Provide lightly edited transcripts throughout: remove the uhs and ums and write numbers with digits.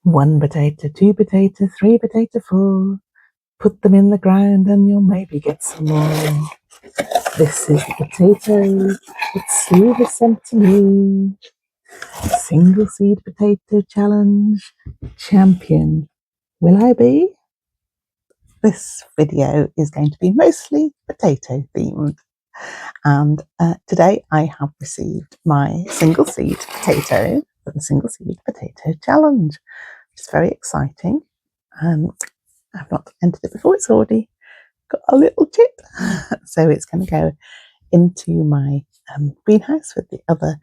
1 potato, 2 potato, 3 potato, 4. Put them in the ground and you'll maybe get some more. This is the potato that Steve has sent to me. Single seed potato challenge champion. Will I be? This video is going to be mostly potato themed. And today I have received my single seed potato for the single seed potato challenge, which is very exciting. I've not entered it before. It's already got a little chip. So it's going to go into my greenhouse with the other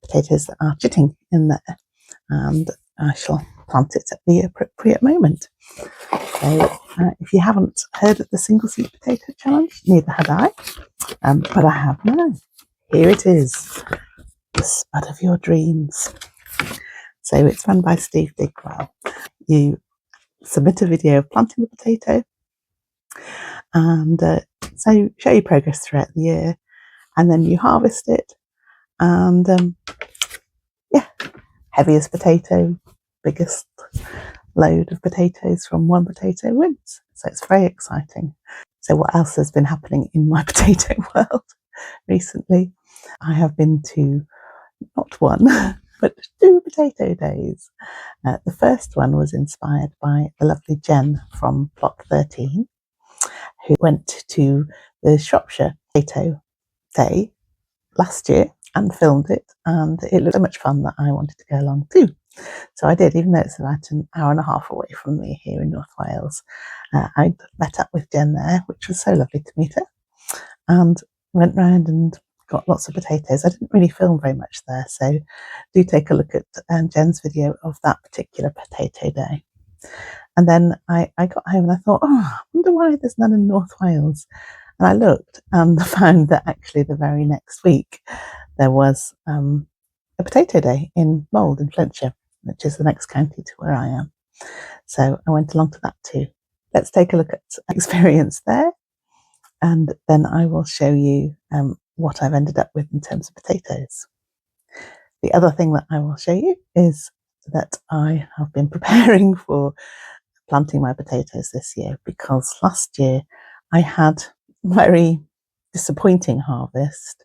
potatoes that are chitting in there. And I shall plant it at the appropriate moment. So if you haven't heard of the single seed potato challenge, neither had I. But I have now. Here it is, the spud of your dreams. So it's run by Steve Digwell. You submit a video of planting the potato and so show your progress throughout the year, and then you harvest it, and heaviest potato, biggest load of potatoes from one potato wins. So it's very exciting. So what else has been happening in my potato world recently? I have been to not one, but 2 potato days. The first one was inspired by the lovely Jen from Plot 13, who went to the Shropshire Potato Day last year and filmed it, and it looked so much fun that I wanted to go along too. So I did, even though it's about an hour and a half away from me here in North Wales. I met up with Jen there, which was so lovely to meet her, and went round and got lots of potatoes. I didn't really film very much there, so do take a look at Jen's video of that particular potato day. And then I got home and I thought, I wonder why there's none in North Wales. And I looked and found that actually the very next week there was a potato day in Mold in Flintshire, which is the next county to where I am. So I went along to that too. Let's take a look at experience there, and then I will show you what I've ended up with in terms of potatoes. The other thing that I will show you is that I have been preparing for planting my potatoes this year, because last year I had a very disappointing harvest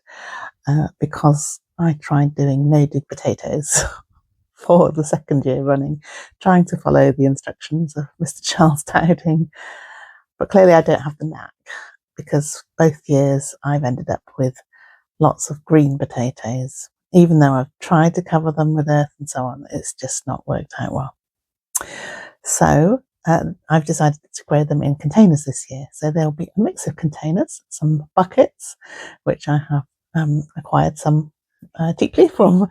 because I tried doing no-dig potatoes for the second year running, trying to follow the instructions of Mr. Charles Dowding. But clearly I don't have the knack, because both years I've ended up with lots of green potatoes. Even though I've tried to cover them with earth and so on, it's just not worked out well. So I've decided to grow them in containers this year. So there'll be a mix of containers, some buckets, which I have acquired some cheaply from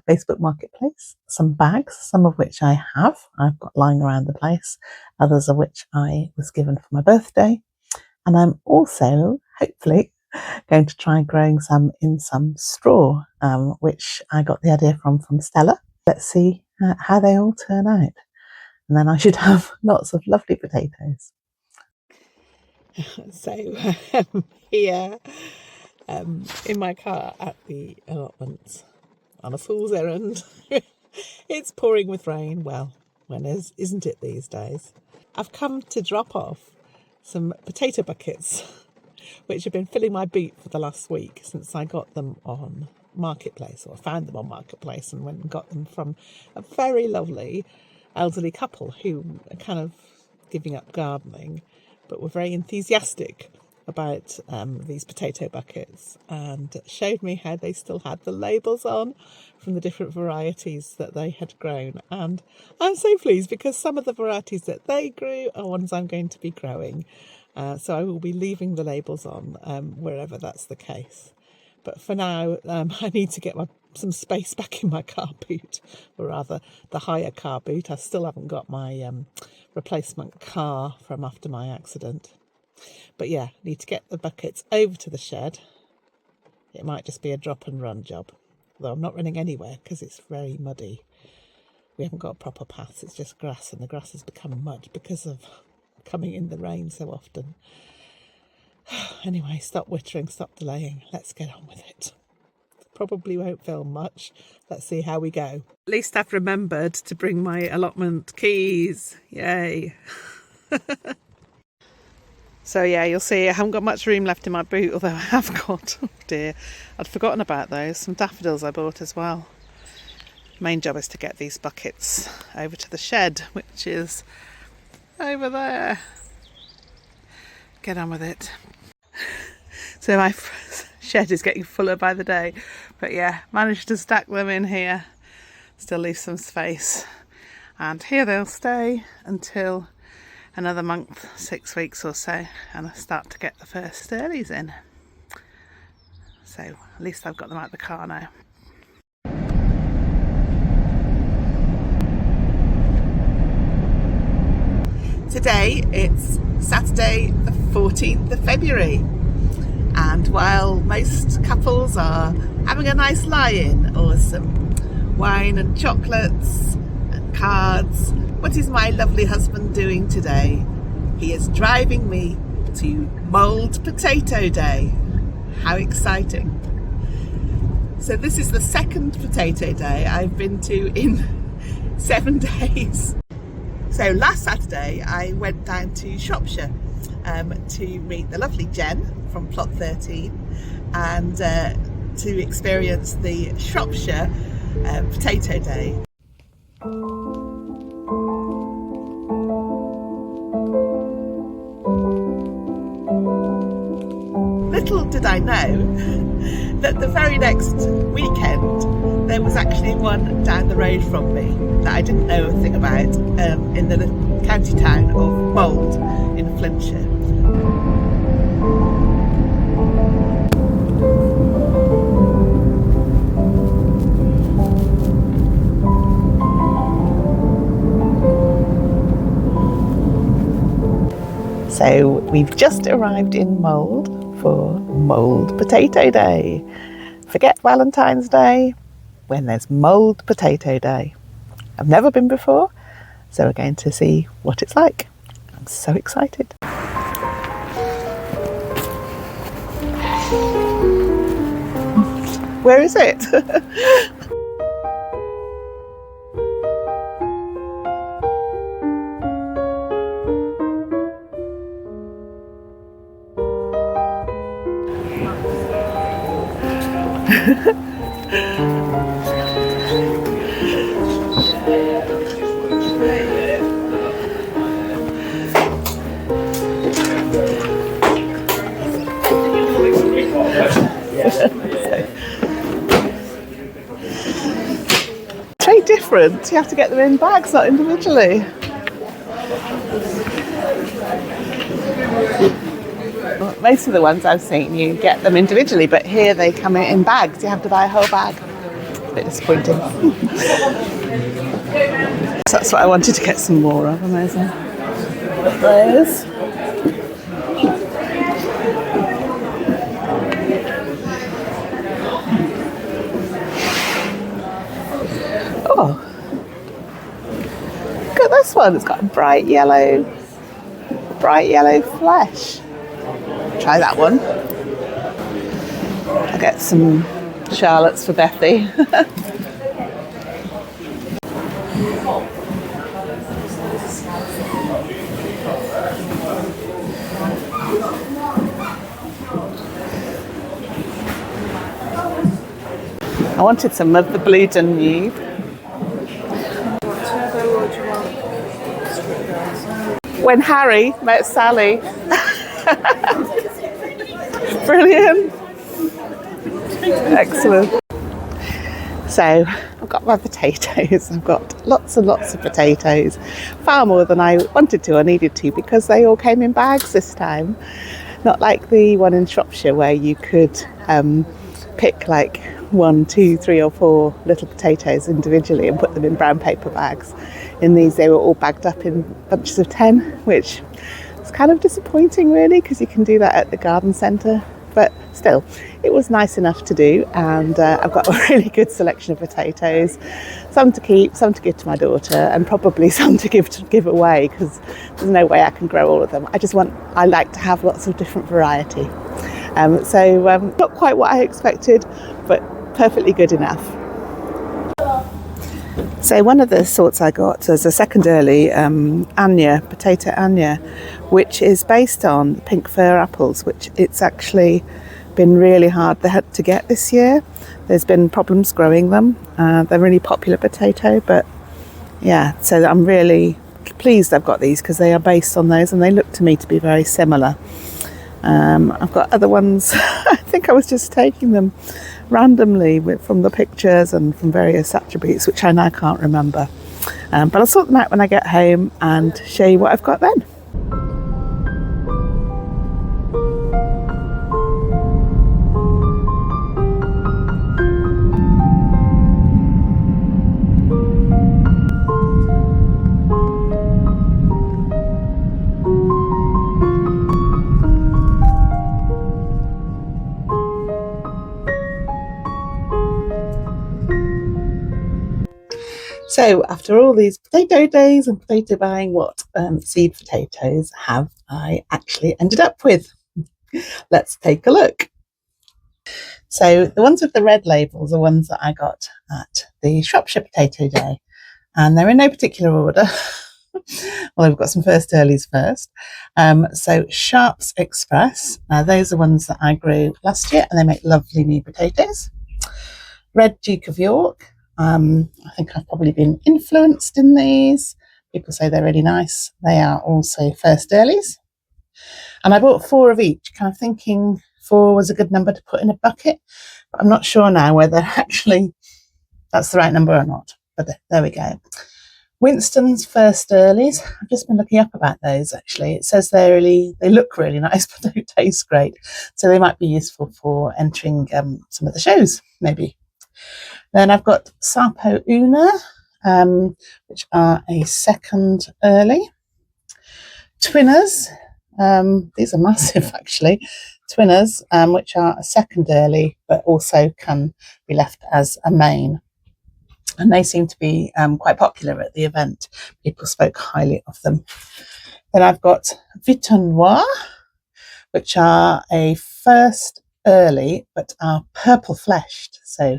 Facebook Marketplace, some bags, some of which I've got lying around the place, others of which I was given for my birthday. And I'm also, hopefully, going to try growing some in some straw, which I got the idea from Stella. Let's see how they all turn out. And then I should have lots of lovely potatoes. So here in my car at the allotments on a fool's errand. It's pouring with rain. Well, when isn't it these days? I've come to drop off some potato buckets, which have been filling my boot for the last week since I got them on Marketplace, or found them on Marketplace and went and got them from a very lovely elderly couple who are kind of giving up gardening, but were very enthusiastic about these potato buckets, and showed me how they still had the labels on from the different varieties that they had grown. And I'm so pleased, because some of the varieties that they grew are ones I'm going to be growing. So I will be leaving the labels on wherever that's the case. But for now, I need to get some space back in my car boot, or rather the hire car boot. I still haven't got my replacement car from after my accident. But yeah, need to get the buckets over to the shed. It might just be a drop and run job, though I'm not running anywhere because it's very muddy. We haven't got proper paths, it's just grass, and the grass has become mud because of coming in the rain so often. Anyway, stop wittering, stop delaying. Let's get on with it. probably won't film much. Let's see how we go. At least I've remembered to bring my allotment keys. Yay. So yeah, you'll see I haven't got much room left in my boot, although I have got, oh dear, I'd forgotten about those, some daffodils I bought as well. Main job is to get these buckets over to the shed, which is over there. Get on with it. So my shed is getting fuller by the day, but yeah, managed to stack them in here, still leave some space, and here they'll stay until another month, 6 weeks or so, and I start to get the first earlies in. So at least I've got them out of the car now. Today it's Saturday the 14th of February, and while most couples are having a nice lie-in or some wine and chocolates and cards, what is my lovely husband doing today? He is driving me to Mulled Potato Day. How exciting. So this is the second potato day I've been to in 7 days. So last Saturday I went down to Shropshire to meet the lovely Jen from plot 13 and to experience the Shropshire Potato Day. Little did I know that the very next weekend there was actually one down the road from me that I didn't know a thing about in the county town of Mould in Flintshire. So we've just arrived in Mould for Mulled Potato Day. Forget Valentine's Day when there's Mulled Potato Day. I've never been before, so we're going to see what it's like. I'm so excited. Where is it? Very different. You have to get them in bags, not individually. Well, most of the ones I've seen, you get them individually, but here they come in bags. You have to buy a whole bag. It's a bit disappointing. So that's what I wanted to get some more of. Amazing. Those. Oh, look at this one. It's got a bright yellow flesh. Try that one. I'll get some Charlottes for Bethy. I wanted some of the blue Danube. When Harry met Sally. Brilliant. Excellent. So I've got my potatoes. I've got lots and lots of potatoes. Far more than I wanted to or needed to, because they all came in bags this time. Not like the one in Shropshire where you could pick like 1, 2, 3 or 4 little potatoes individually and put them in brown paper bags. In these they were all bagged up in bunches of 10, which is kind of disappointing really, because you can do that at the garden centre, but still it was nice enough to do. And I've got a really good selection of potatoes, some to keep, some to give to my daughter, and probably some to give away, because there's no way I can grow all of them. I like to have lots of different variety. So not quite what I expected, but perfectly good enough. So one of the sorts I got as a second early, Anya, potato Anya, which is based on pink fir apples, which it's actually been really hard to get this year. There's been problems growing them. They're really popular potato, but yeah, so I'm really pleased I've got these because they are based on those and they look to me to be very similar. I've got other ones. I think I was just taking them randomly from the pictures and from various attributes, which I now can't remember. But I'll sort them out when I get home and show you what I've got then. So after all these potato days and potato buying, what seed potatoes have I actually ended up with? Let's take a look. So the ones with the red labels are ones that I got at the Shropshire Potato Day, and they're in no particular order. Well, we've got some first earlies first. So Sharps Express, those are ones that I grew last year and they make lovely new potatoes. Red Duke of York, I think I've probably been influenced in these. People say they're really nice. They are also first earlies. And I bought 4 of each, kind of thinking 4 was a good number to put in a bucket. But I'm not sure now whether actually that's the right number or not. But there we go. Winston's first earlies. I've just been looking up about those actually. It says they look really nice, but don't taste great. So they might be useful for entering some of the shows, maybe. Then I've got Sapo Una, which are a second early. Twinners, these are massive actually. Twinners, which are a second early, but also can be left as a main. And they seem to be quite popular at the event. People spoke highly of them. Then I've got Vitanois, which are a first early, but are purple fleshed. So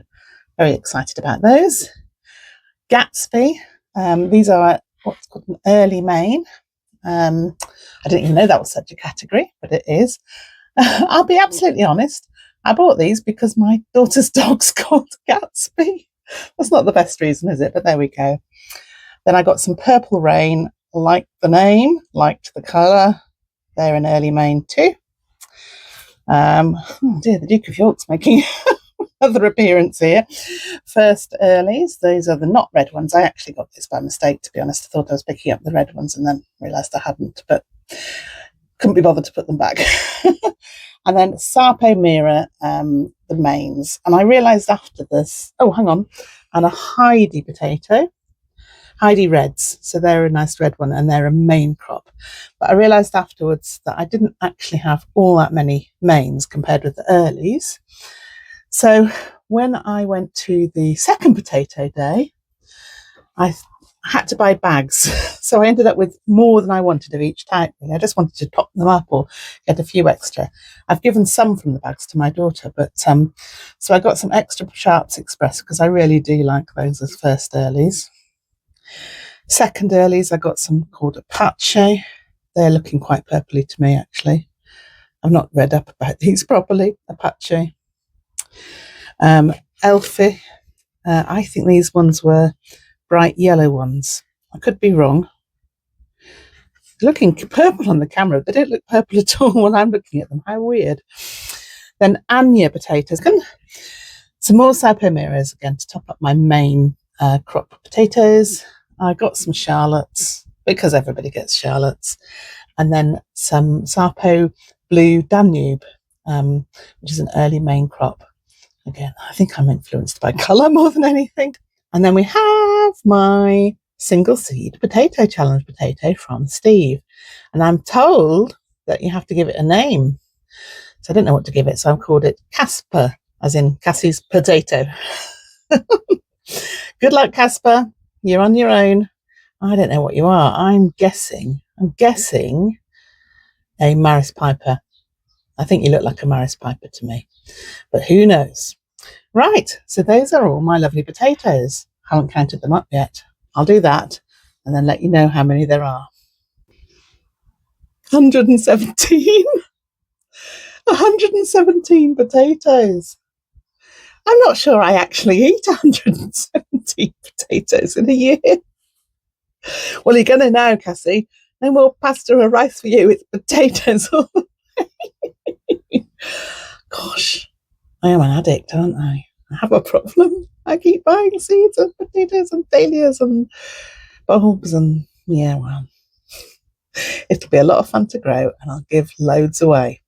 very excited about those. Gatsby, these are what's called an early main. I didn't even know that was such a category, but it is. I'll be absolutely honest. I bought these because my daughter's dog's called Gatsby. That's not the best reason, is it? But there we go. Then I got some Purple Rain, liked the name, liked the colour. They're an early main too. Oh dear, the Duke of York's making another appearance here. First earlies, those are the not red ones. I actually got this by mistake, to be honest. I thought I was picking up the red ones and then realised I hadn't, but couldn't be bothered to put them back. And then Sapo Mira, the mains. And I realised after this, oh, hang on, and a Heidi potato, Heidi Reds. So they're a nice red one and they're a main crop. But I realised afterwards that I didn't actually have all that many mains compared with the earlies. So when I went to the second potato day, I had to buy bags. So I ended up with more than I wanted of each type. I just wanted to top them up or get a few extra. I've given some from the bags to my daughter, but so I got some extra Sharps Express because I really do like those as first earlies. Second earlies, I got some called Apache. They're looking quite purpley to me, actually. I've not read up about these properly. Apache. Elfie. I think these ones were bright yellow ones. I could be wrong. They're looking purple on the camera. They don't look purple at all when I'm looking at them. How weird. Then Anya potatoes. Some more Sapo Miras again to top up my main crop of potatoes. I got some Charlottes because everybody gets Charlottes. And then some Sapo Blue Danube, which is an early main crop. Again, I think I'm influenced by colour more than anything. And then we have my single seed potato challenge potato from Steve. And I'm told that you have to give it a name. So I didn't know what to give it. So I've called it Casper, as in Cassie's potato. Good luck, Casper. You're on your own. I don't know what you are. I'm guessing a Maris Piper. I think you look like a Maris Piper to me. But who knows? Right, so those are all my lovely potatoes. Haven't counted them up yet. I'll do that and then let you know how many there are. 117. 117 potatoes. I'm not sure I actually eat 117 potatoes in a year. Well, you're going to know, Cassie. No more pasta or rice for you. It's potatoes all the way. Gosh, I am an addict, aren't I? I have a problem. I keep buying seeds and potatoes and dahlias and bulbs and, yeah, well, it'll be a lot of fun to grow and I'll give loads away.